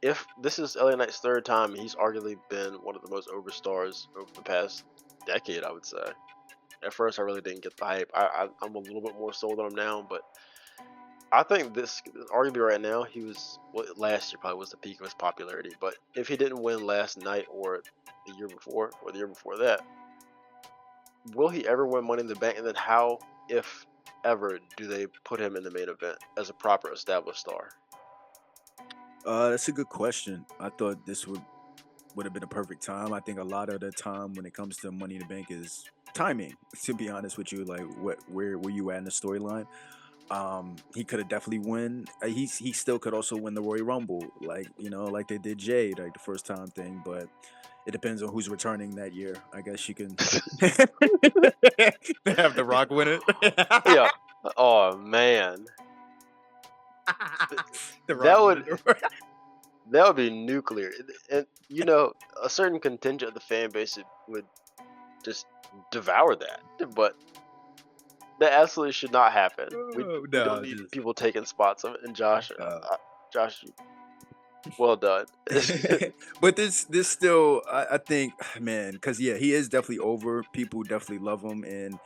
if this is LA Knight's third time, he's arguably been one of the most over stars over the past decade, I would say. At first, I really didn't get the hype. I'm a little bit more sold on him now, but I think this arguably right now, he was last year probably was the peak of his popularity. But if he didn't win last night or the year before or the year before that, will he ever win Money in the Bank? And then how, if ever, do they put him in the main event as a proper established star? That's a good question. I thought this would have been a perfect time. I think a lot of the time when it comes to Money in the Bank is timing. To be honest with you, like where you at in the storyline. He could have definitely win. He still could also win the Royal Rumble, like like they did Jade, like the first time thing. But it depends on who's returning that year. I guess you can have The Rock win it. Yeah. Oh man, The that Rock win would it. that would be nuclear. And a certain contingent of the fan base would just devour that. But that absolutely should not happen. We don't No, need just people taking spots of it. And Josh, uh, Josh, well done. but this still I think man, because yeah, he is definitely over. People definitely love him, and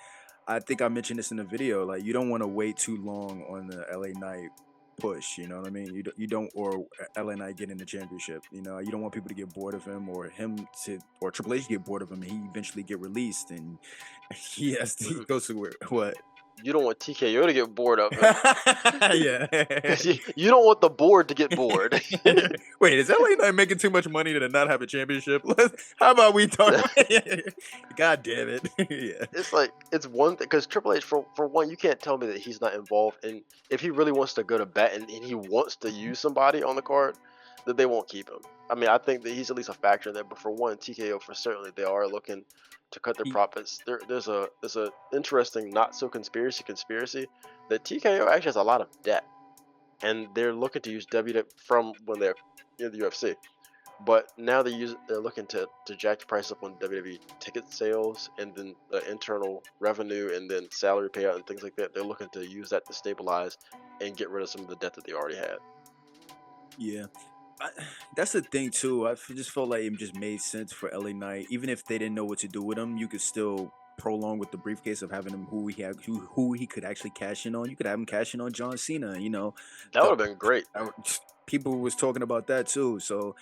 I think I mentioned this in the video. Like, you don't want to wait too long on the LA Knight push. You know what I mean? You don't or LA Knight getting the championship. You don't want people to get bored of him, or him to or Triple H to get bored of him, and he eventually get released, and he goes to where what? You don't want TKO to get bored of him. Yeah. You don't want the board to get bored. Wait, is LA Knight making too much money to not have a championship? How about we talk? God damn it! Yeah. It's like it's one thing because Triple H, for one, you can't tell me that he's not involved. And if he really wants to go to bat and he wants to use somebody on the card, that they won't keep him. I mean, I think that he's at least a factor there. But for one, TKO for certainly they are looking to cut their He, profits. There's a interesting not so conspiracy that TKO actually has a lot of debt, and they're looking to use from when they're in the UFC. But now they're looking to jack the price up on WWE ticket sales and then the internal revenue and then salary payout and things like that. They're looking to use that to stabilize and get rid of some of the debt that they already had. yeah. I, that's the thing too. Just felt like it just made sense for LA Knight, even if they didn't know what to do with him. You could still prolong with the briefcase of having him who he could actually cash in on. You could have him cash in on John Cena. That would The have been great. I, people was talking about that too. So